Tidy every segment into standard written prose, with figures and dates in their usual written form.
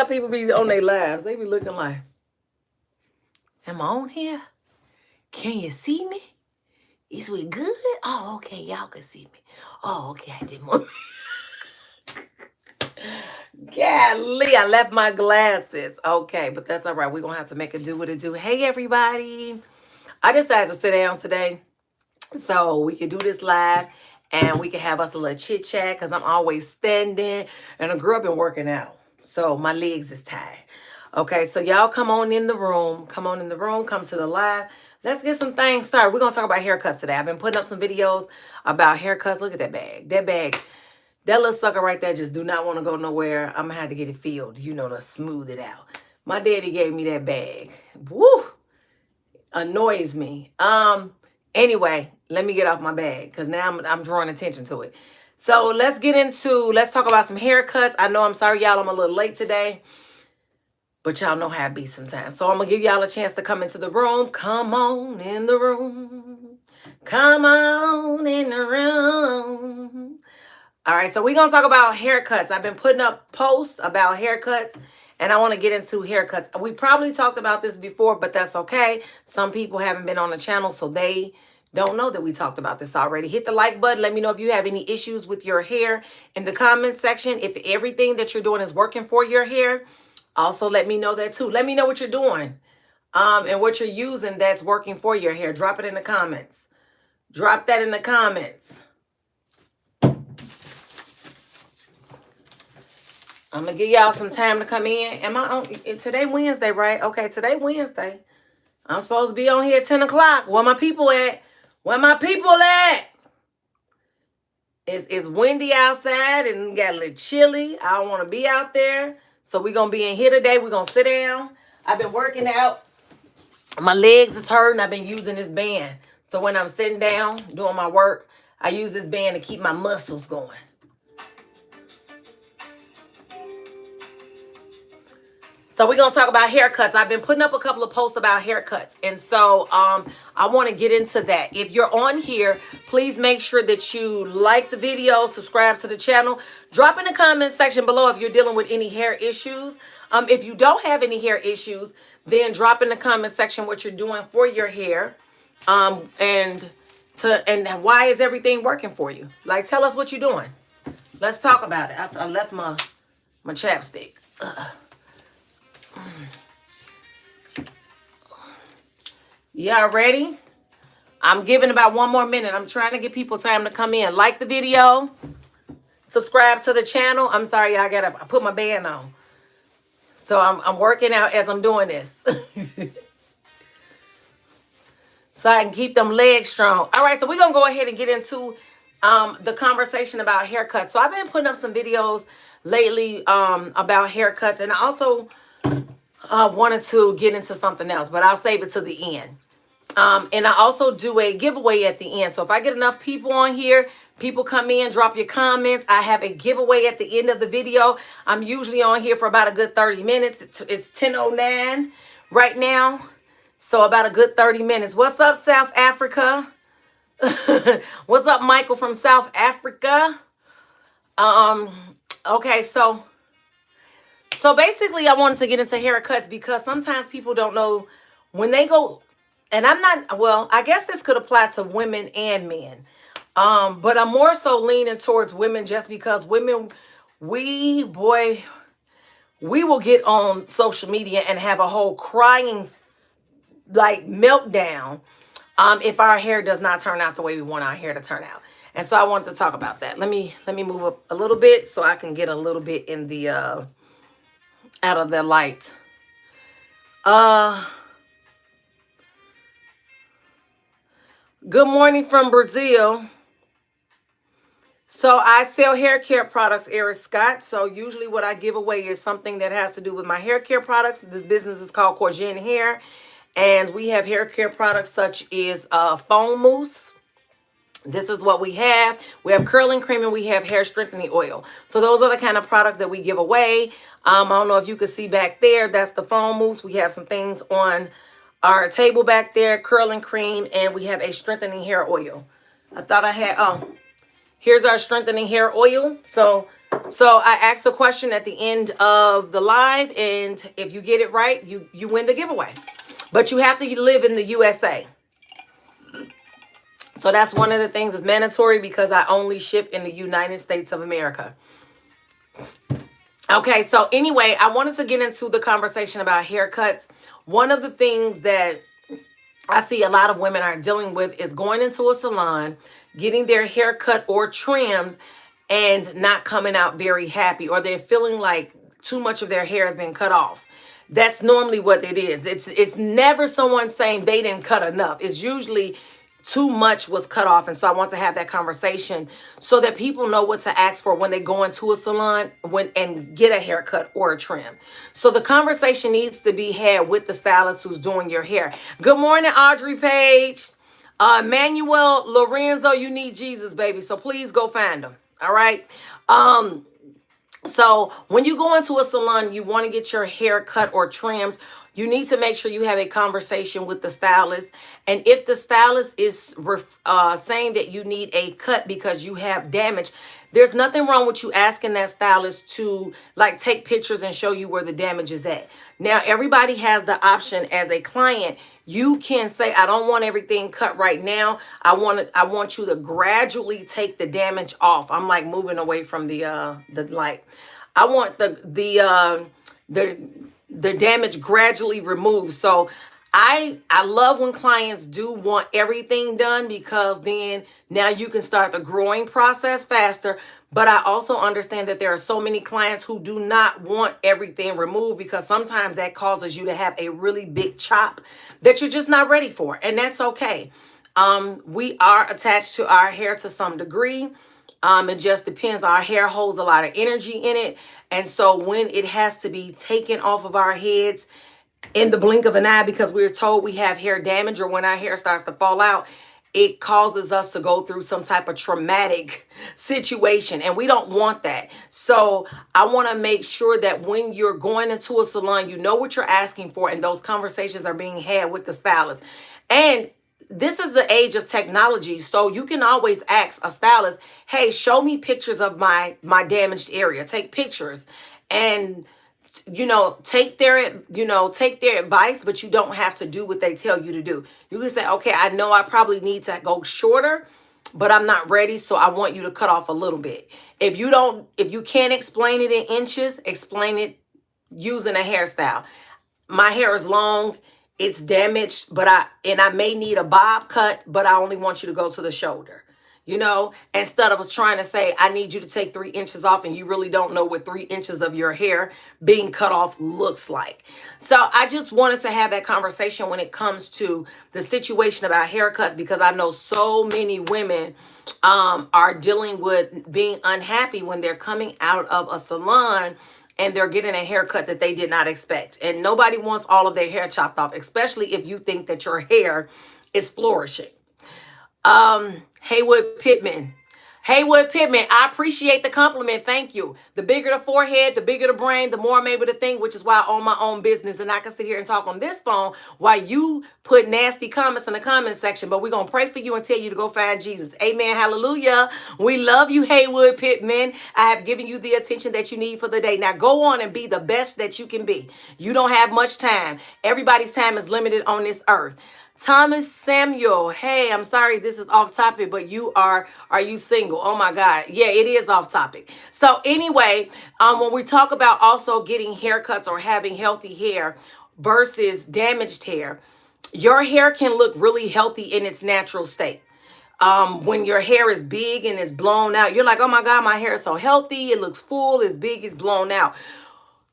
how people be on their lives. They be looking like, am I on here? Can you see me? Is we good? Oh, okay. Y'all can see me. Oh, okay. I didn't want Golly, I left my glasses. Okay, but that's all right. We're going to have to make it do what it do. Hey, everybody. I decided to sit down today so we could do this live and we can have us a little chit chat because I'm always standing and I grew up and working out. So my legs is tired. Okay, so y'all come on in the room. Come on in the room. Come to the live. Let's get some things started. We're going to talk about haircuts today. I've been putting up some videos about haircuts. Look at that bag. That bag. That little sucker right there just do not want to go nowhere. I'm going to have to get it filled, you know, to smooth it out. My daddy gave me that bag. Woo! Annoys me. Anyway, let me get off my bag because now I'm drawing attention to it. So let's talk about some haircuts. I know, I'm sorry, y'all, I'm a little late today, but y'all know how it be sometimes. So I'm going to give y'all a chance to come into the room. Come on in the room. Come on in the room. All right, so we're going to talk about haircuts. I've been putting up posts about haircuts, and I want to get into haircuts. We probably talked about this before, but that's okay. Some people haven't been on the channel, so they don't know that we talked about this already. Hit the like button. Let me know if you have any issues with your hair in the comment section. If everything that you're doing is working for your hair, also let me know that too. Let me know what you're doing and what you're using that's working for your hair. Drop it in the comments. Drop that in the comments. I'm going to give y'all some time to come in. Am I on? Today Wednesday, right? Okay, today Wednesday. I'm supposed to be on here at 10 o'clock. Where my people at? Where my people at? It's windy outside and got a little chilly. I don't want to be out there. So we're going to be in here today. We're going to sit down. I've been working out. My legs is hurting. I've been using this band. So when I'm sitting down doing my work, I use this band to keep my muscles going. So we're going to talk about haircuts. I've been putting up a couple of posts about haircuts. And so I want to get into that. If you're on here, please make sure that you like the video, subscribe to the channel. Drop in the comment section below if you're dealing with any hair issues. If you don't have any hair issues, then drop in the comment section what you're doing for your hair. And why is everything working for you? Like, tell us what you're doing. Let's talk about it. I left my chapstick. Y'all ready? I'm giving about 1 more minute. I'm trying to give people time to come in. Like the video. Subscribe to the channel. I'm sorry, y'all. I put my band on. So I'm working out as I'm doing this. So I can keep them legs strong. All right, so we're going to go ahead and get into the conversation about haircuts. So I've been putting up some videos lately about haircuts. And I also wanted to get into something else, but I'll save it to the end. And I also do a giveaway at the end. So if I get enough people on here, people come in, drop your comments. I have a giveaway at the end of the video. I'm usually on here for about a good 30 minutes. It's 10:09 right now. So about a good 30 minutes. What's up, South Africa? What's up, Michael from South Africa? Okay, so basically I wanted to get into haircuts because sometimes people don't know when they go, and I guess this could apply to women and men. But I'm more so leaning towards women just because women, we will get on social media and have a whole crying like meltdown if our hair does not turn out the way we want our hair to turn out. And so I wanted to talk about that. Let me move up a little bit so I can get a little bit in the out of the light. Good morning from Brazil. So I sell hair care products, Eric Scott. So usually what I give away is something that has to do with my hair care products. This business is called Korzen Hair. And we have hair care products such as foam mousse. This is what we have. We have curling cream and we have hair strengthening oil. So those are the kind of products that we give away. I don't know if you can see back there. That's the foam mousse. We have some things on our table back there, curling cream, and we have a strengthening hair oil. I thought I had, here's our strengthening hair oil. So So I asked a question at the end of the live, and if you get it right, you win the giveaway. But you have to live in the USA. So that's one of the things is mandatory because I only ship in the United States of America. Okay, so anyway, I wanted to get into the conversation about haircuts. One of the things that I see a lot of women are dealing with is going into a salon, getting their hair cut or trimmed, and not coming out very happy, or they're feeling like too much of their hair has been cut off. That's normally what it is. It's never someone saying they didn't cut enough. It's usually too much was cut off. And so I want to have that conversation so that people know what to ask for when they go into a salon and get a haircut or a trim. So the conversation needs to be had with the stylist who's doing your hair. Good morning, Audrey Page. Manuel Lorenzo, you need Jesus, baby. So please go find him. All right. So when you go into a salon, you want to get your hair cut or trimmed. You need to make sure you have a conversation with the stylist. And if the stylist is saying that you need a cut because you have damage, there's nothing wrong with you asking that stylist to like take pictures and show you where the damage is at. Now, everybody has the option as a client. You can say, I don't want everything cut right now. I want you to gradually take the damage off. I'm like moving away from the light. I want the damage gradually removed. So I love when clients do want everything done because then now you can start the growing process faster. But I also understand that there are so many clients who do not want everything removed because sometimes that causes you to have a really big chop that you're just not ready for. And that's okay. We are attached to our hair to some degree. It just depends. Our hair holds a lot of energy in it. And so when it has to be taken off of our heads in the blink of an eye because we're told we have hair damage or when our hair starts to fall out, it causes us to go through some type of traumatic situation, and we don't want that. So I want to make sure that when you're going into a salon, you know what you're asking for, and those conversations are being had with the stylist. And this is the age of technology, so you can always ask a stylist, hey, show me pictures of my damaged area. Take pictures and take their advice, but you don't have to do what they tell you to do. You can say, okay, I know I probably need to go shorter, but I'm not ready, so I want you to cut off a little bit. If you can't explain it in inches, explain it using a hairstyle. My hair is long, it's damaged, but I may need a bob cut, but I only want you to go to the shoulder. Instead of us trying to say, I need you to take 3 inches off, and you really don't know what 3 inches of your hair being cut off looks like. So I just wanted to have that conversation when it comes to the situation about haircuts, because I know so many women are dealing with being unhappy when they're coming out of a salon and they're getting a haircut that they did not expect. And nobody wants all of their hair chopped off, especially if you think that your hair is flourishing. Haywood Pittman. Haywood Pittman, I appreciate the compliment. Thank you. The bigger the forehead, the bigger the brain, the more I'm able to think, which is why I own my own business. And I can sit here and talk on this phone while you put nasty comments in the comment section. But we're going to pray for you and tell you to go find Jesus. Amen. Hallelujah. We love you, Haywood Pittman. I have given you the attention that you need for the day. Now go on and be the best that you can be. You don't have much time. Everybody's time is limited on this earth. Thomas Samuel, hey, I'm sorry this is off topic, but are you single? Oh my God. Yeah, it is off topic. So anyway, when we talk about also getting haircuts or having healthy hair versus damaged hair, your hair can look really healthy in its natural state. When your hair is big and it's blown out, you're like, oh my God, my hair is so healthy. It looks full, it's big, it's blown out.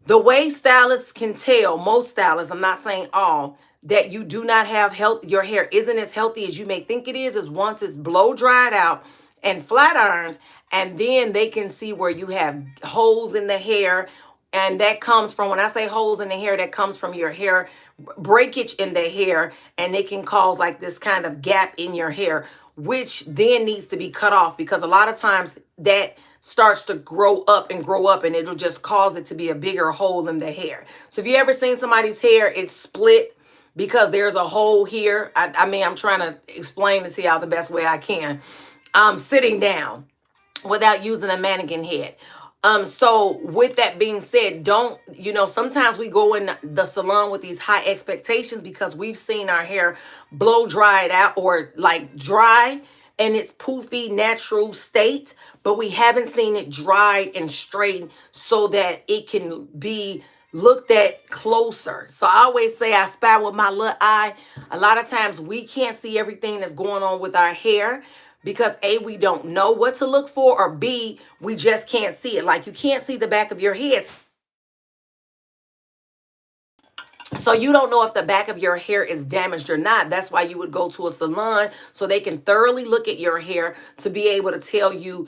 The way stylists can tell, most stylists, I'm not saying all, that you do not have health, your hair isn't as healthy as you may think it is once it's blow dried out and flat irons, and then they can see where you have holes in the hair. And that comes from, when I say holes in the hair, that comes from your hair breakage in the hair, and it can cause like this kind of gap in your hair, which then needs to be cut off, because a lot of times that starts to grow up and it'll just cause it to be a bigger hole in the hair. So if you ever seen somebody's hair, it's split because there's a hole here. I mean, I'm trying to explain this to y'all the best way I can. Sitting down without using a mannequin head. So with that being said, don't, sometimes we go in the salon with these high expectations because we've seen our hair blow dried out or like dry in its poofy natural state, but we haven't seen it dried and straightened so that it can be looked at closer. So I always say I spy with my little eye. A lot of times we can't see everything that's going on with our hair because A, we don't know what to look for, or B, we just can't see it. Like you can't see the back of your head. So you don't know if the back of your hair is damaged or not. That's why you would go to a salon so they can thoroughly look at your hair to be able to tell you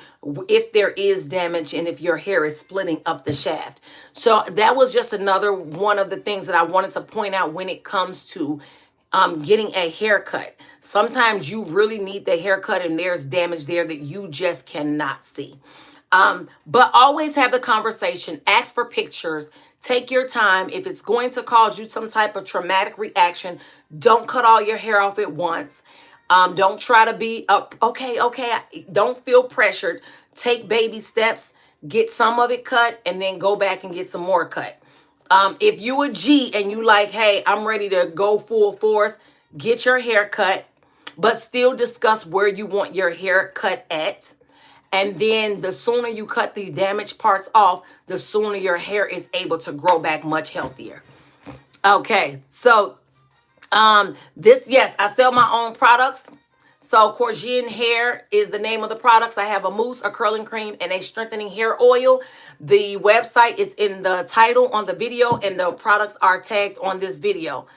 if there is damage and if your hair is splitting up the shaft. So that was just another one of the things that I wanted to point out when it comes to getting a haircut. Sometimes you really need the haircut and there's damage there that you just cannot see. But always have the conversation, ask for pictures, take your time. If it's going to cause you some type of traumatic reaction, don't cut all your hair off at once. Don't try to be up. Okay. Don't feel pressured. Take baby steps, get some of it cut, and then go back and get some more cut. If you a G and you like, hey, I'm ready to go full force, get your hair cut, but still discuss where you want your hair cut at. And then the sooner you cut the damaged parts off, the sooner your hair is able to grow back much healthier. Okay, so yes, I sell my own products. So Korzen Hair is the name of the products. I have a mousse, a curling cream, and a strengthening hair oil. The website is in the title on the video, and the products are tagged on this video.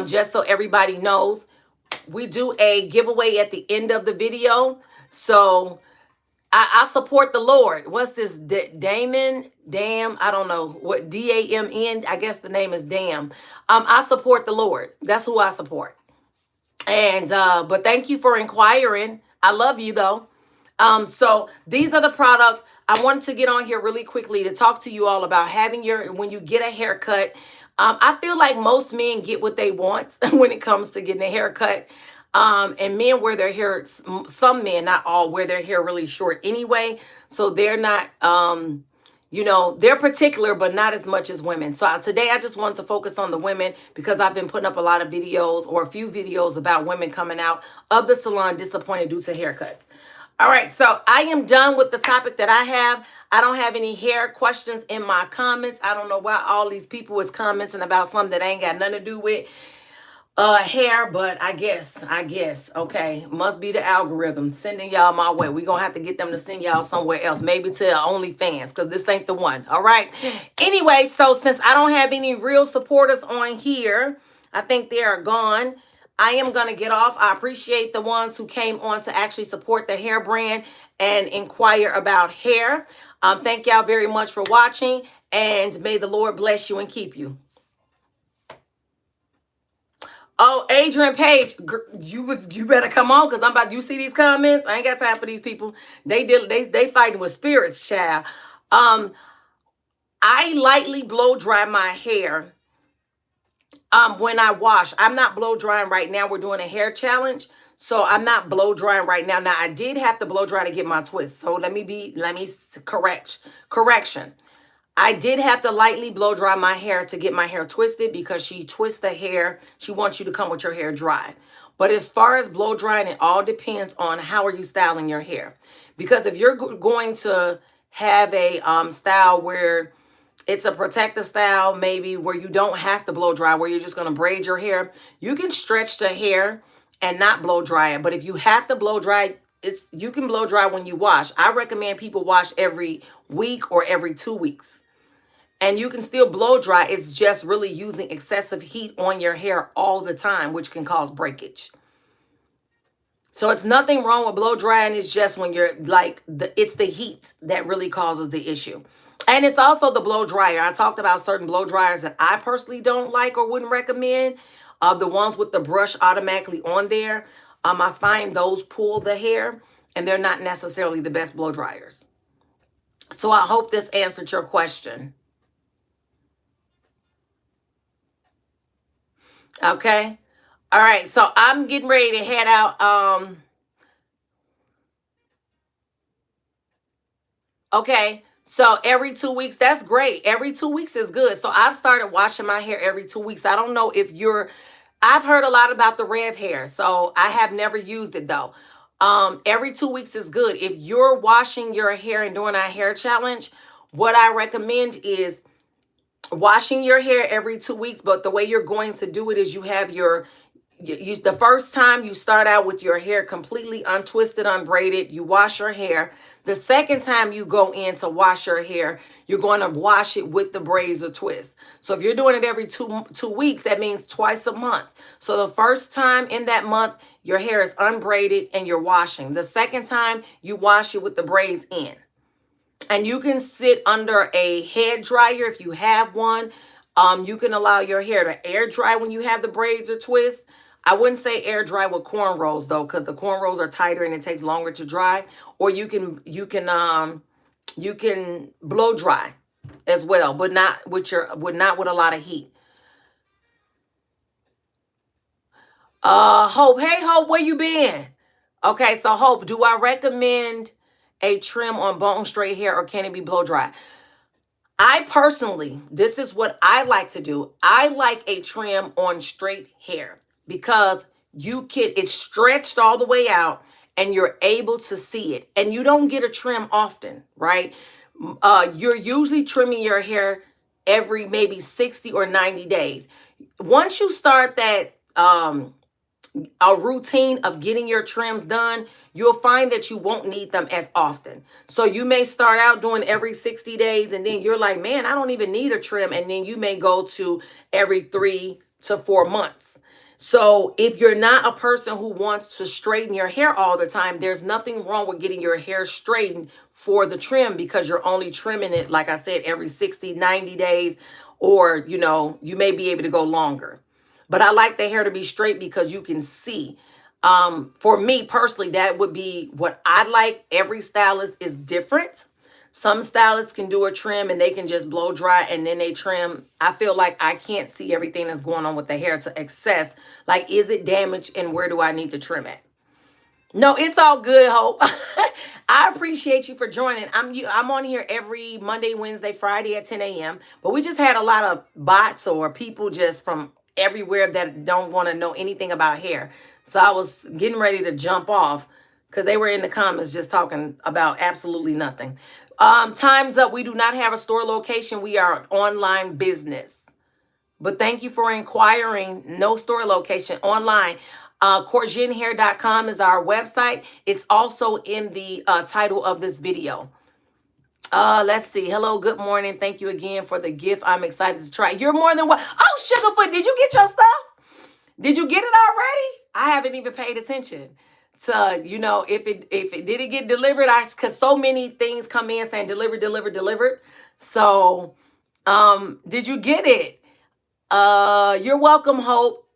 Just so everybody knows, we do a giveaway at the end of the video. So I support the Lord. What's this? Damon? Damn. I don't know. What? Damn. I guess the name is Damn. I support the Lord. That's who I support. And but thank you for inquiring. I love you though. So these are the products. I wanted to get on here really quickly to talk to you all about having when you get a haircut. I feel like most men get what they want when it comes to getting a haircut. And men wear their hair, some men, not all, wear their hair really short anyway. So they're not, they're particular, but not as much as women. So today I just wanted to focus on the women because I've been putting up a lot of videos or a few videos about women coming out of the salon disappointed due to haircuts. All right, so I am done with the topic that I have. I don't have any hair questions in my comments. I don't know why all these people is commenting about something that ain't got nothing to do with hair, but I guess, okay, must be the algorithm sending y'all my way. We gonna have to get them to send y'all somewhere else, maybe to OnlyFans, because this ain't the one. All right, anyway, so since I don't have any real supporters on here, I think they are gone. I am gonna get off. I appreciate the ones who came on to actually support the hair brand and inquire about hair. Thank y'all very much for watching, and may the Lord bless you and keep you. Oh, Adrian Page, you better come on, because I'm about, you see these comments? I ain't got time for these people. They fighting with spirits, child. I lightly blow dry my hair when I wash. I'm not blow drying right now. We're doing a hair challenge. So I'm not blow drying right now. Now I did have to blow dry to get my twist. So let me correction. I did have to lightly blow dry my hair to get my hair twisted because she twists the hair. She wants you to come with your hair dry. But as far as blow drying, it all depends on how are you styling your hair. Because if you're going to have a style where it's a protective style, maybe where you don't have to blow dry, where you're just going to braid your hair, you can stretch the hair and not blow dry it. But if you have to blow dry, you can blow dry when you wash. I recommend people wash every week or every 2 weeks. And you can still blow dry. It's just really using excessive heat on your hair all the time, which can cause breakage. So it's nothing wrong with blow drying. It's just when you're like, it's the heat that really causes the issue. And it's also the blow dryer. I talked about certain blow dryers that I personally don't like or wouldn't recommend. The ones with the brush automatically on there. I find those pull the hair and they're not necessarily the best blow dryers. So I hope this answered your question. Okay. All right. So I'm getting ready to head out. Okay. So every 2 weeks, that's great. Every 2 weeks is good. So I've started washing my hair every 2 weeks. I don't know if I've heard a lot about the Rev hair, so I have never used it though. Every 2 weeks is good. If you're washing your hair and doing a hair challenge, what I recommend is washing your hair every 2 weeks. But the way you're going to do it is you have the first time you start out with your hair completely untwisted, unbraided, you wash your hair. The second time you go in to wash your hair, you're going to wash it with the braids or twist. So if you're doing it every two weeks, that means twice a month. So the first time in that month, your hair is unbraided and you're washing. The second time, you wash it with the braids in. And you can sit under a head dryer if you have one. You can allow your hair to air dry when you have the braids or twists. I wouldn't say air dry with cornrows though, because the cornrows are tighter and it takes longer to dry. Or you can blow dry as well, but not with a lot of heat. Hope, hey Hope, where you been? Okay, so Hope, do I recommend a trim on bone straight hair or can it be blow dry? I personally, this is what I like to do. I like a trim on straight hair because it's stretched all the way out and you're able to see it. And you don't get a trim often, right? You're usually trimming your hair every maybe 60 or 90 days. Once you start that a routine of getting your trims done, you'll find that you won't need them as often. So you may start out doing every 60 days and then you're like, man, I don't even need a trim. And then you may go to every 3 to 4 months. So if you're not a person who wants to straighten your hair all the time, there's nothing wrong with getting your hair straightened for the trim because you're only trimming it, like I said, every 60, 90 days, or, you may be able to go longer. But I like the hair to be straight because you can see. For me personally, that would be what I like. Every stylist is different. Some stylists can do a trim and they can just blow dry and then they trim. I feel like I can't see everything that's going on with the hair to assess. Like, is it damaged and where do I need to trim it? No, it's all good, Hope. I appreciate you for joining. I'm on here every Monday, Wednesday, Friday at 10 a.m. But we just had a lot of bots or people just from everywhere that don't want to know anything about hair. So I was getting ready to jump off because they were in the comments just talking about absolutely nothing. Time's up. We do not have a store location. We are an online business. But thank you for inquiring. No store location, online. KorzenHair.com is our website. It's also in the title of this video. Let's see. Hello, good morning. Thank you again for the gift. I'm excited to try. You're more than what? Oh, Sugarfoot, did you get your stuff? Did you get it already? I haven't even paid attention to, if it did it get delivered. Because so many things come in saying delivered, delivered, delivered. So, did you get it? You're welcome, Hope.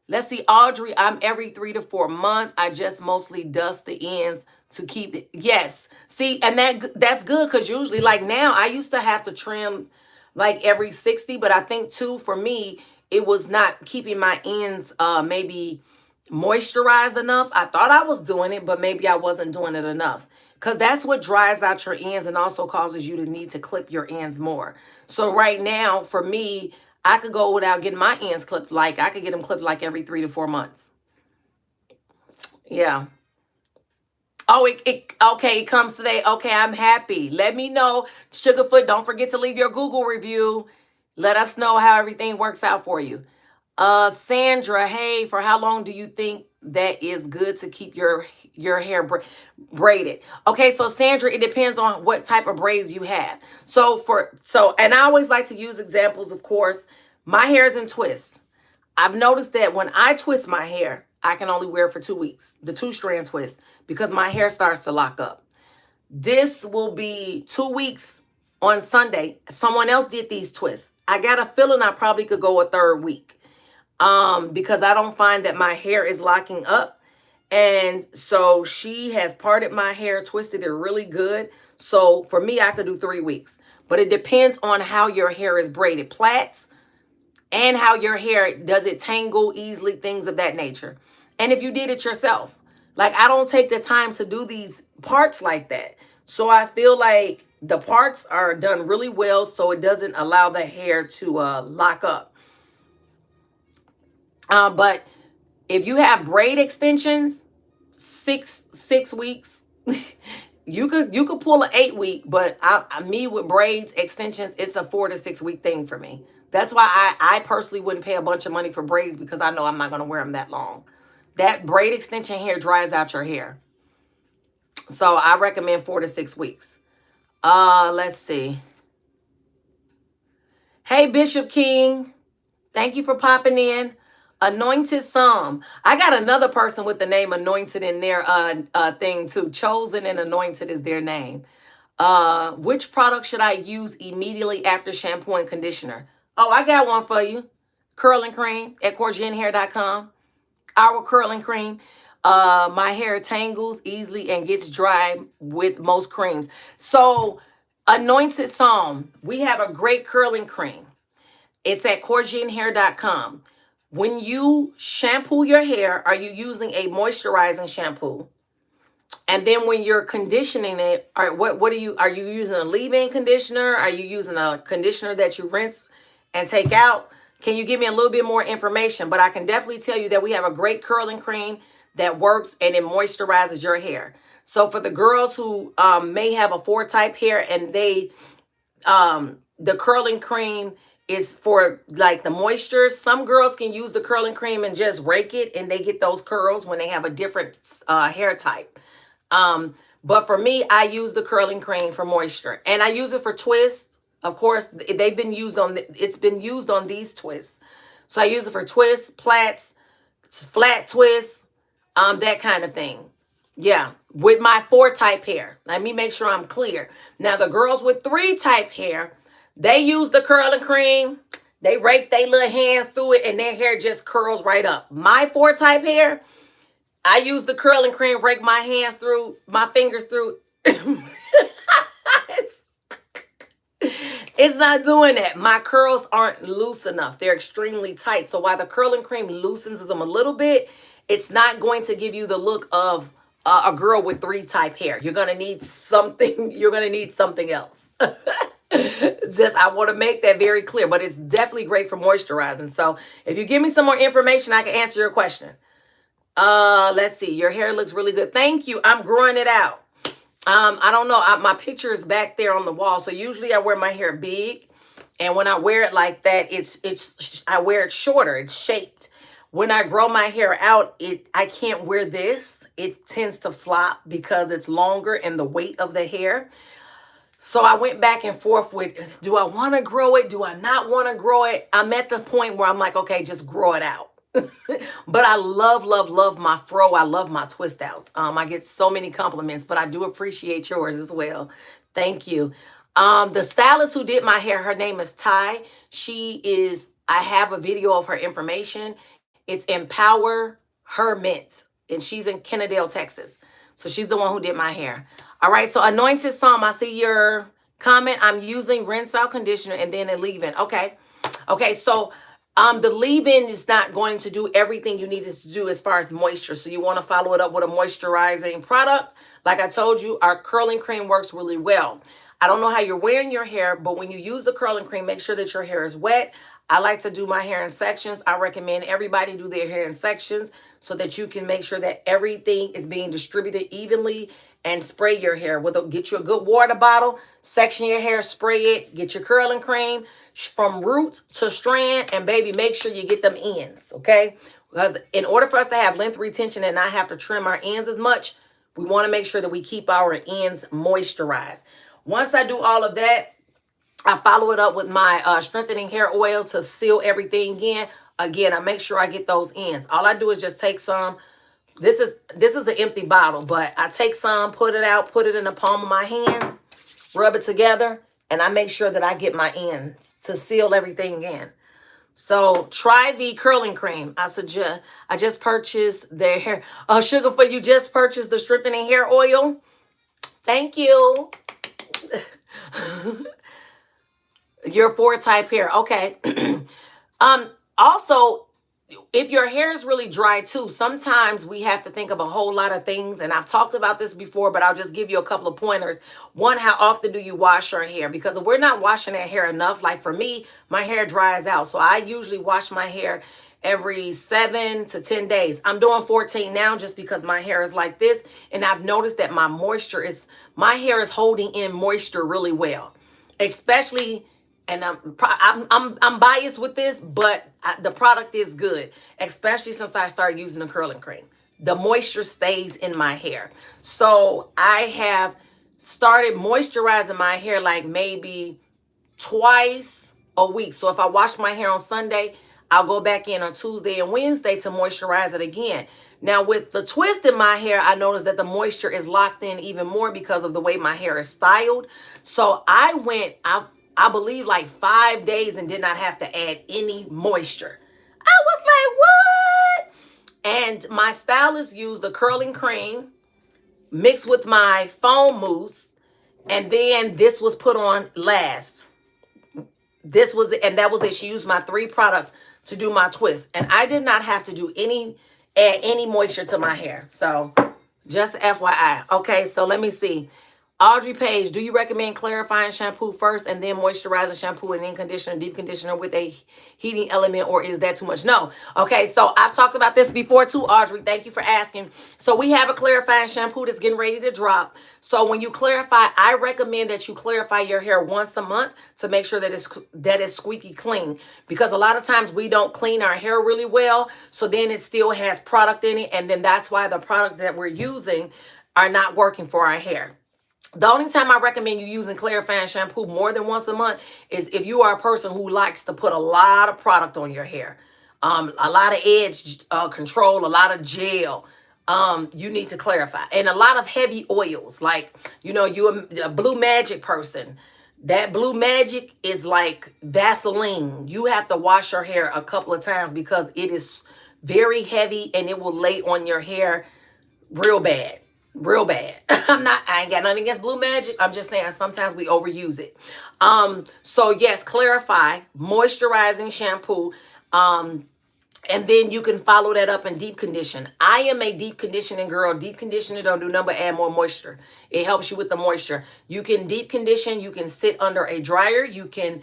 Let's see, Audrey, I'm every 3 to 4 months. I just mostly dust the ends to keep it. Yes. See, and that's good because usually, like now, I used to have to trim like every 60, but I think too, for me, it was not keeping my ends maybe moisturized enough. I thought I was doing it, but maybe I wasn't doing it enough. Because that's what dries out your ends and also causes you to need to clip your ends more. So right now, for me, I could go without getting my ends clipped. Like I could get them clipped like every 3 to 4 months. Yeah. Oh, okay, it comes today. Okay, I'm happy. Let me know. Sugarfoot, don't forget to leave your Google review. Let us know how everything works out for you. Sandra, hey, for how long do you think that is good to keep your hair braided? Okay, so Sandra, it depends on what type of braids you have. And I always like to use examples, of course. My hair is in twists. I've noticed that when I twist my hair, I can only wear it for 2 weeks, the 2-strand twist, because my hair starts to lock up. This will be 2 weeks on Sunday. Someone else did these twists. I got a feeling I probably could go a 3rd week. Because I don't find that my hair is locking up. And so she has parted my hair, twisted it really good. So for me, I could do 3 weeks. But it depends on how your hair is braided. Plaits and how your hair, does it tangle easily, things of that nature. And if you did it yourself. Like, I don't take the time to do these parts like that. So I feel like The parts are done really well, so it doesn't allow the hair to lock up. But if you have braid extensions, six weeks. You could pull an 8 week, but me with braids extensions, it's a 4 to 6 week thing for me. That's why I personally wouldn't pay a bunch of money for braids, because I know I'm not going to wear them that long. That braid extension hair dries out your hair. So I recommend 4 to 6 weeks. Let's see. Hey, Bishop King. Thank you for popping in. Anointed Psalm. I got another person with the name Anointed in their thing too. Chosen and Anointed is their name. Which product should I use immediately after shampoo and conditioner? Oh, I got one for you. Curling cream at korzenhair.com. Our curling cream. My hair tangles easily and gets dry with most creams. So, Anointed Psalm, we have a great curling cream. It's at korzenhair.com. When you shampoo your hair, are you using a moisturizing shampoo? And then when you're conditioning it, what are you using a leave-in conditioner? Are you using a conditioner that you rinse and take out? Can you give me a little bit more information? But I can definitely tell you that we have a great curling cream that works and it moisturizes your hair. So for the girls who may have a 4 type hair and they the curling cream is for like the moisture. Some girls can use the curling cream and just rake it and they get those curls when they have a different hair type. But for me, I use the curling cream for moisture, and I use it for twists. Of course, they've been used on, it's been used on these twists. So I use it for twists, plaits, flat twists, that kind of thing. Yeah, with my 4 type hair. Let me make sure I'm clear. Now, the girls with 3 type hair, they use the curling cream. They rake their little hands through it and their hair just curls right up. My 4 type hair, I use the curling cream, rake my hands through, my fingers through. It's not doing that. My curls aren't loose enough. They're extremely tight. So while the curling cream loosens them a little bit, it's not going to give you the look of a girl with 3 type hair. You're going to need something. You're going to need something else. Just, I want to make that very clear, but it's definitely great for moisturizing. So if you give me some more information, I can answer your question. Let's see. Your hair looks really good. Thank you. I'm growing it out. I don't know. My picture is back there on the wall. So usually I wear my hair big. And when I wear it like that, I wear it shorter. It's shaped. When I grow my hair out, I can't wear this. It tends to flop because it's longer and the weight of the hair. So I went back and forth with, do I want to grow it? Do I not want to grow it? I'm at the point where I'm like, okay, just grow it out. But I love, love, love my fro. I love my twist outs. I get so many compliments, but I do appreciate yours as well. Thank you. The stylist who did my hair, her name is Ty. I have a video of her information. It's Empower Her Mint, and she's in Kennedale, Texas. So she's the one who did my hair. All right, so Anointed Psalm, I see your comment. I'm using rinse out conditioner and then a leave-in. Okay, so the leave-in is not going to do everything you need it to do as far as moisture. So you want to follow it up with a moisturizing product. Like I told you, our curling cream works really well. I don't know how you're wearing your hair, but when you use the curling cream, make sure that your hair is wet. I like to do my hair in sections. I recommend everybody do their hair in sections so that you can make sure that everything is being distributed evenly, and spray your hair get you a good water bottle, section your hair, spray it, get your curling cream from root to strand, and baby, make sure you get them ends, okay? Because in order for us to have length retention and not have to trim our ends as much, we want to make sure that we keep our ends moisturized. Once I do all of that, I follow it up with my strengthening hair oil to seal everything in. Again, I make sure I get those ends. All I do is just take some. This is an empty bottle, but I take some, put it out, put it in the palm of my hands, rub it together, and I make sure that I get my ends to seal everything in. So try the curling cream. I just purchased their hair. Oh, Sugar, for you just purchased the strengthening hair oil. Thank you. Your 4 type hair. Okay. Also, if your hair is really dry too, sometimes we have to think of a whole lot of things. And I've talked about this before, but I'll just give you a couple of pointers. One, how often do you wash your hair? Because if we're not washing our hair enough, like for me, my hair dries out. So I usually wash my hair every 7 to 10 days. I'm doing 14 now just because my hair is like this. And I've noticed that my hair is holding in moisture really well, especially, and I'm biased with this, but the product is good, especially since I started using the curling cream. The moisture stays in my hair. So I have started moisturizing my hair like maybe twice a week. So if I wash my hair on Sunday, I'll go back in on Tuesday and Wednesday to moisturize it again. Now with the twist in my hair, I noticed that the moisture is locked in even more because of the way my hair is styled. So I believe like 5 days and did not have to add any moisture. I was like, what? And my stylist used the curling cream mixed with my foam mousse. And then this was put on last. That was it. She used my 3 products to do my twist. And I did not have to add any moisture to my hair. So just FYI. Okay, so let me see. Audrey Page, do you recommend clarifying shampoo first and then moisturizing shampoo and then conditioner, deep conditioner with a heating element, or is that too much? No. Okay, so I've talked about this before too, Audrey. Thank you for asking. So we have a clarifying shampoo that's getting ready to drop. So when you clarify, I recommend that you clarify your hair once a month to make sure that it's squeaky clean, because a lot of times we don't clean our hair really well. So then it still has product in it. And then that's why the products that we're using are not working for our hair. The only time I recommend you using clarifying shampoo more than once a month is if you are a person who likes to put a lot of product on your hair, a lot of edge control, a lot of gel. You need to clarify, and a lot of heavy oils. Like, you're a Blue Magic person. That Blue Magic is like Vaseline. You have to wash your hair a couple of times because it is very heavy and it will lay on your hair real bad. Real bad. I ain't got nothing against Blue Magic. I'm just saying sometimes we overuse it. So yes, clarify, moisturizing shampoo. And then you can follow that up in deep condition. I am a deep conditioning girl. Deep conditioner don't do nothing but add more moisture. It helps you with the moisture. You can deep condition. You can sit under a dryer. You can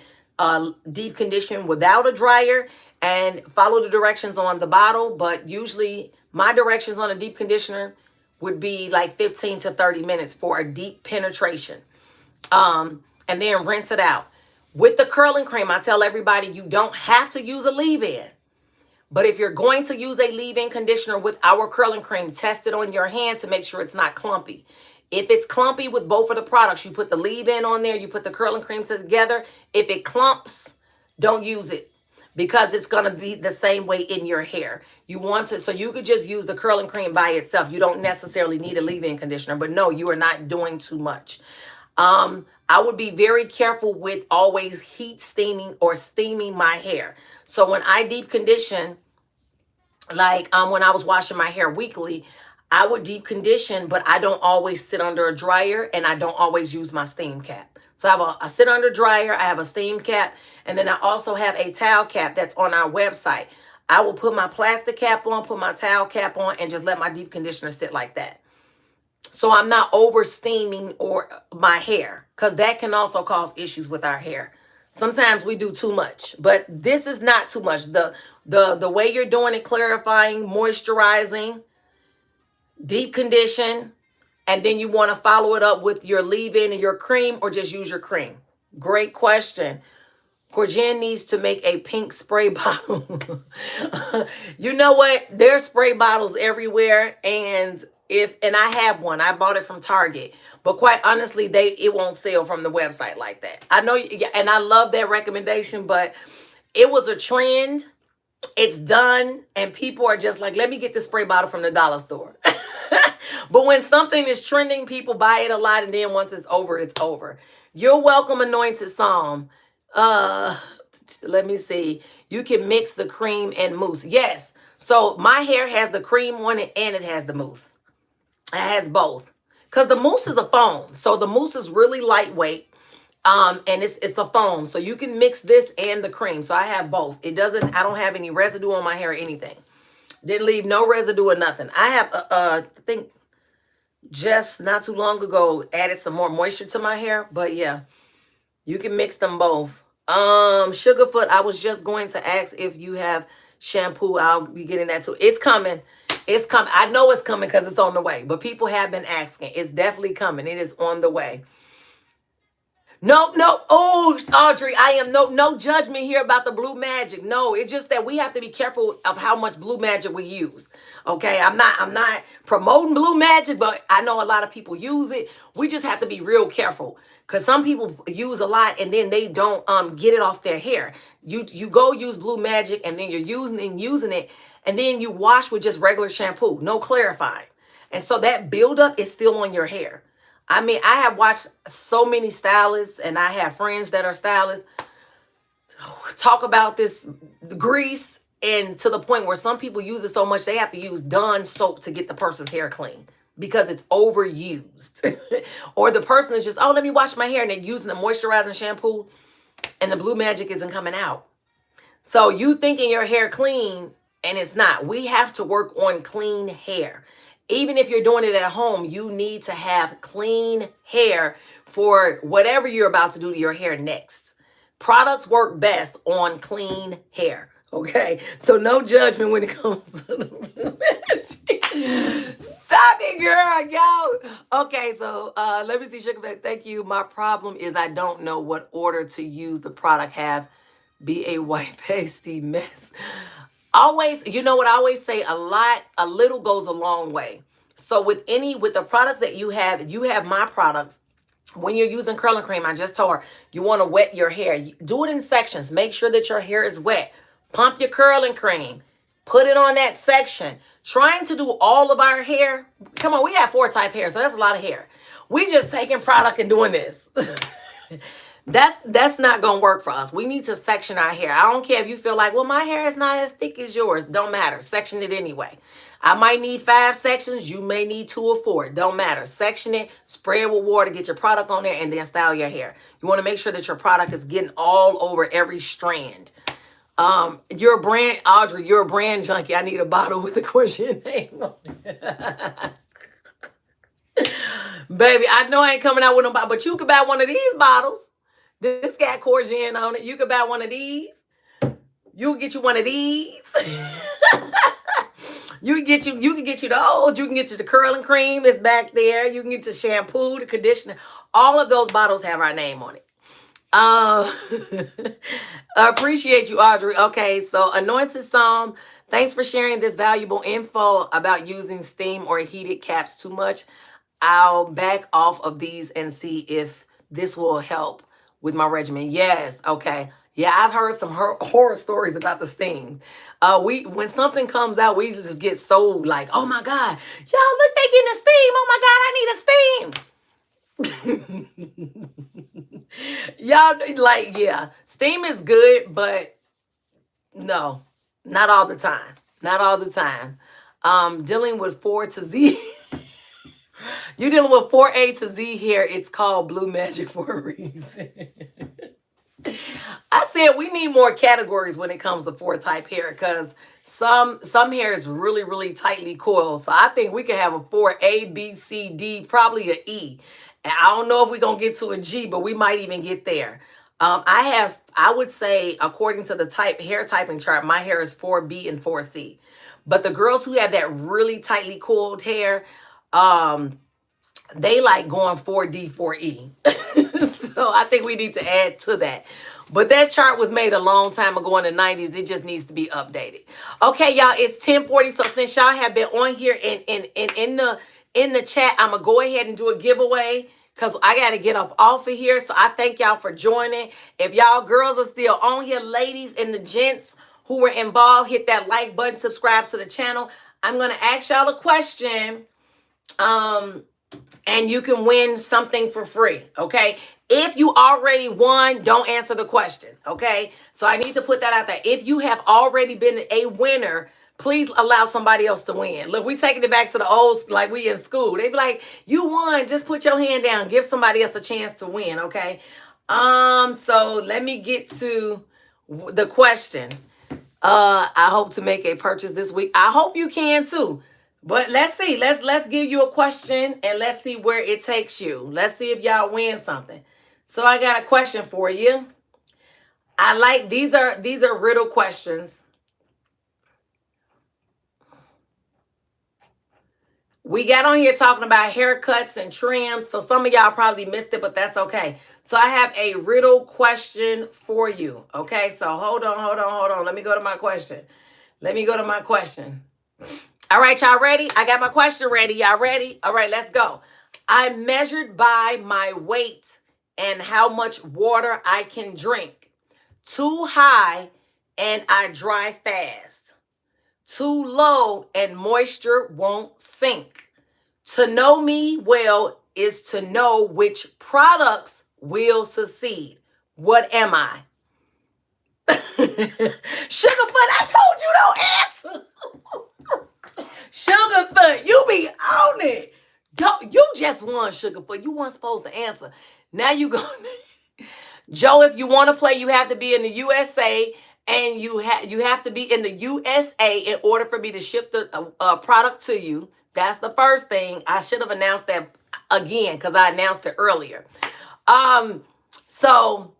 deep condition without a dryer and follow the directions on the bottle. But usually my directions on a deep conditioner would be like 15 to 30 minutes for a deep penetration. And then rinse it out. With the curling cream, I tell everybody you don't have to use a leave-in. But if you're going to use a leave-in conditioner with our curling cream, test it on your hand to make sure it's not clumpy. If it's clumpy with both of the products, you put the leave-in on there, you put the curling cream together. If it clumps, don't use it, because it's going to be the same way in your hair. You want to, so you could just use the curling cream by itself. You don't necessarily need a leave-in conditioner, but no, you are not doing too much. I would be very careful with always heat steaming or steaming my hair. So when I deep condition, like when I was washing my hair weekly, I would deep condition, but I don't always sit under a dryer and I don't always use my steam cap. So I sit under dryer, I have a steam cap, and then I also have a towel cap that's on our website. I will put my plastic cap on, put my towel cap on, and just let my deep conditioner sit like that. So I'm not over steaming or my hair, because that can also cause issues with our hair. Sometimes we do too much, but this is not too much. The way you're doing it, clarifying, moisturizing, deep condition, and then you want to follow it up with your leave-in and your cream, or just use your cream. Great question. Korzen needs to make a pink spray bottle. You know what? There's spray bottles everywhere, and I have one. I bought it from Target, but quite honestly, it won't sell from the website like that. I know, and I love that recommendation, but it was a trend. It's done, and people are just like, let me get the spray bottle from the dollar store. But when something is trending, people buy it a lot, and then once it's over, it's over. You're welcome, Anointed Psalm. Let me see. You can mix the cream and mousse. Yes. So my hair has the cream on it and it has the mousse. It has both. Because the mousse is a foam. So the mousse is really lightweight. And it's a foam, so you can mix this and the cream. So I have both. I don't have any residue on my hair or anything. Didn't leave no residue or nothing. I have I think just not too long ago added some more moisture to my hair, but yeah, you can mix them both. Sugarfoot, I was just going to ask if you have shampoo. I'll be getting that too. It's coming. It's coming. I know it's coming because it's on the way, but people have been asking. It's definitely coming. It is on the way. No, no. Oh, Audrey, I am no judgment here about the blue magic. No, it's just that we have to be careful of how much blue magic we use. Okay, I'm not promoting blue magic, but I know a lot of people use it. We just have to be real careful because some people use a lot and then they don't get it off their hair. You go use blue magic and then you're using it and then you wash with just regular shampoo, no clarifying. And so that buildup is still on your hair. I mean, I have watched so many stylists and I have friends that are stylists talk about this grease, and to the point where some people use it so much they have to use Dawn soap to get the person's hair clean because it's overused. Or the person is just, oh, let me wash my hair, and they're using a moisturizing shampoo and the blue magic isn't coming out. So you thinking your hair clean and it's not. We have to work on clean hair. Even if you're doing it at home, you need to have clean hair for whatever you're about to do to your hair next. Products work best on clean hair. Okay, so no judgment when it comes to the magic. Stop it, girl, yo. Okay, so let me see, Sugar. Thank you. My problem is I don't know what order to use the product. Have be a white pasty mess. Always, you know what I always say, a little goes a long way. So with the products that you have my products. When you're using curling cream, I just told her, you want to wet your hair. Do it in sections. Make sure that your hair is wet. Pump your curling cream. Put it on that section. Trying to do all of our hair. Come on, we have 4 type hair, so that's a lot of hair. We just taking product and doing this. That's not gonna work for us. We need to section our hair. I don't care if you feel like, well, my hair is not as thick as yours. Don't matter. Section it anyway. I might need 5 sections. You may need 2 or 4. Don't matter. Section it, spray it with water, get your product on there, and then style your hair. You want to make sure that your product is getting all over every strand. You're a brand, Audrey, you're a brand junkie. I need a bottle with the Korzen name on it. Baby, I know I ain't coming out with no bottle, but you could buy one of these bottles. This got Korzen on it. You could buy one of these. You can get you one of these. You can get you those. You can get you the curling cream. It's back there. You can get the shampoo, the conditioner. All of those bottles have our name on it. I appreciate you, Audrey. Okay, so Anointed Psalm, thanks for sharing this valuable info about using steam or heated caps too much. I'll back off of these and see if this will help with my regimen. Yes, okay. Yeah, I've heard some horror stories about the steam. When something comes out, we just get so like, oh my God, y'all look, they getting a steam. Oh my God, I need a steam. Y'all like, yeah, steam is good, but no, not all the time. Not all the time. Dealing with 4 to Z. You're dealing with 4A to Z here. It's called blue magic for a reason. I said we need more categories when it comes to 4 type hair because some hair is really, really tightly coiled. So I think we could have a 4A, B, C, D, probably an E. And I don't know if we're going to get to a G, but we might even get there. I would say, according to the hair typing chart, my hair is 4B and 4C. But the girls who have that really tightly coiled hair, they like going 4D, 4E. So I think we need to add to that. But that chart was made a long time ago in the 90s. It just needs to be updated. Okay, y'all, it's 10:40. So since y'all have been on here in the chat, I'm going to go ahead and do a giveaway because I got to get up off of here. So I thank y'all for joining. If y'all girls are still on here, ladies and the gents who were involved, hit that like button, subscribe to the channel. I'm going to ask y'all a question. And you can win something for free, okay? If you already won, don't answer the question, okay? So I need to put that out there. If you have already been a winner, please allow somebody else to win. Look, we taking it back to the old, like we in school. They be like, you won, just put your hand down. Give somebody else a chance to win, okay? So let me get to the question. I hope to make a purchase this week. I hope you can too. But let's see. Let's give you a question and let's see where it takes you. Let's see if y'all win something. So I got a question for you. I like these are riddle questions. We got on here talking about haircuts and trims, so some of y'all probably missed it, but that's okay. So I have a riddle question for you. Okay, so hold on. Let me go to my question. All right, y'all ready? I got my question ready. Y'all ready? All right, let's go. I measured by my weight and how much water I can drink. Too high and I dry fast. Too low and moisture won't sink. To know me well is to know which products will succeed. What am I? Sugarfoot, I told you don't answer. Sugarfoot, you be on it. Don't, you just won, Sugarfoot. You weren't supposed to answer. Now you go. Joe, if you want to play, you have to be in the USA, and you have to be in the USA in order for me to ship the product to you. That's the first thing. I should have announced that again because I announced it earlier. So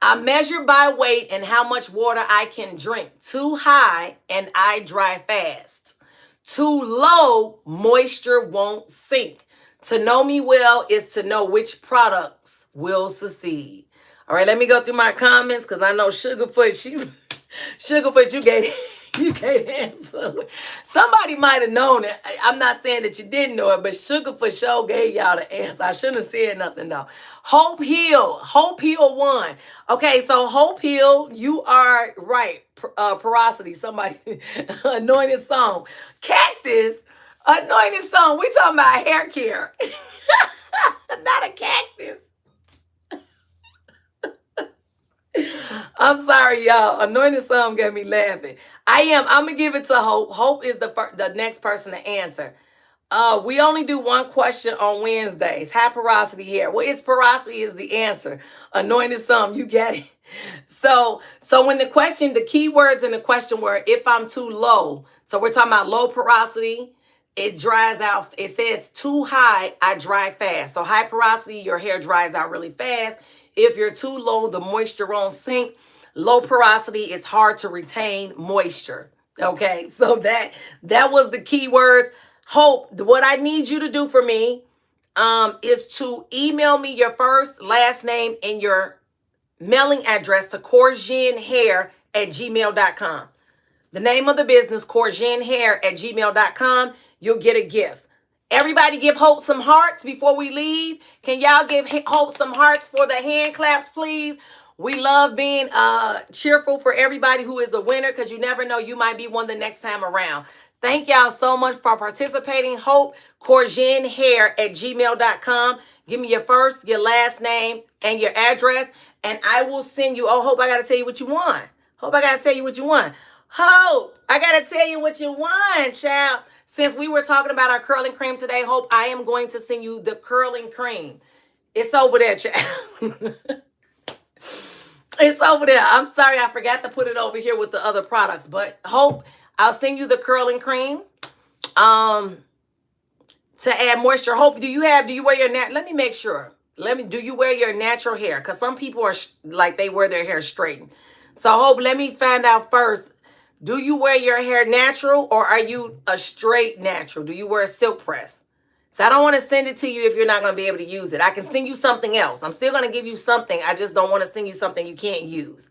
I measure by weight and how much water I can drink. Too high and I dry fast. Too low, moisture won't sink. To know me well is to know which products will succeed. All right, let me go through my comments because I know Sugarfoot, Sugarfoot, you can't answer. Somebody might have known it. I'm not saying that you didn't know it, but Sugarfoot sure gave y'all the answer. I shouldn't have said nothing though. Hope Hill won. Okay, so Hope Hill, you are right. Porosity, somebody, anointed song. Cactus, anointed song. We talking about hair care, not a cactus. I'm sorry, y'all. Anointed song got me laughing. I'm gonna give it to Hope. Hope is the next person to answer. We only do one question on Wednesdays. Have porosity hair. Well, it's porosity is the answer. Anointed some, you get it. So when the keywords in the question were if I'm too low. So we're talking about low porosity. It dries out. It says too high, I dry fast. So high porosity, your hair dries out really fast. If you're too low, the moisture won't sink. Low porosity, it's hard to retain moisture. Okay, so that was the key words. Hope, what I need you to do for me is to email me your first, last name, and your mailing address to korzenhair@gmail.com. The name of the business, korzenhair@gmail.com. You'll get a gift. Everybody give Hope some hearts before we leave. Can y'all give Hope some hearts for the hand claps, please? We love being cheerful for everybody who is a winner because you never know, you might be one the next time around. Thank y'all so much for participating. Hope, korzenhair@gmail.com. Give me your first, your last name, and your address, and I will send you. Oh, Hope, I got to tell you what you want. Hope, I got to tell you what you want. Hope, I got to tell you what you want, child. Since we were talking about our curling cream today, Hope, I am going to send you the curling cream. It's over there, child. It's over there. I'm sorry, I forgot to put it over here with the other products. But Hope, I'll send you the curling cream. To add moisture. Hope, do you wear your let me make sure. Do you wear your natural hair? Because some people are like they wear their hair straightened. So Hope, let me find out first. Do you wear your hair natural or are you a straight natural? Do you wear a silk press? So I don't want to send it to you if you're not going to be able to use it. I can send you something else. I'm still going to give you something. I just don't want to send you something you can't use.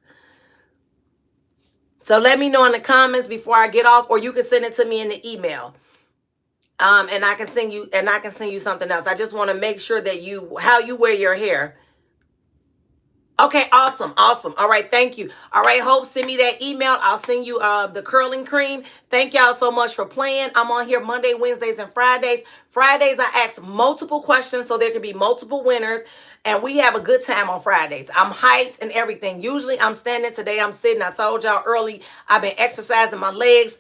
So let me know in the comments before I get off, or you can send it to me in the email. And I can send you something else. I just want to make sure that how you wear your hair. Okay, awesome. All right, thank you. All right, Hope, send me that email. I'll send you the curling cream. Thank y'all so much for playing. I'm on here Monday, Wednesdays, and Fridays. Fridays, I ask multiple questions so there can be multiple winners, and we have a good time on Fridays. I'm hyped and everything. Usually I'm standing. Today I'm sitting. I told y'all early, I've been exercising my legs.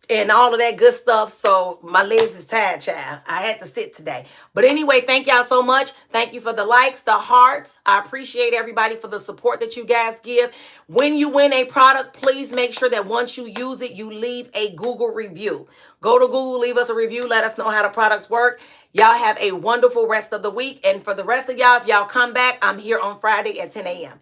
and all of that good stuff. So my legs is tired, child. I had to sit today. But anyway, thank y'all so much. Thank you for the likes, the hearts. I appreciate everybody for the support that you guys give. When you win a product, please make sure that once you use it, you leave a Google review. Go to Google, leave us a review. Let us know how the products work. Y'all have a wonderful rest of the week. And for the rest of y'all, if y'all come back, I'm here on Friday at 10 a.m.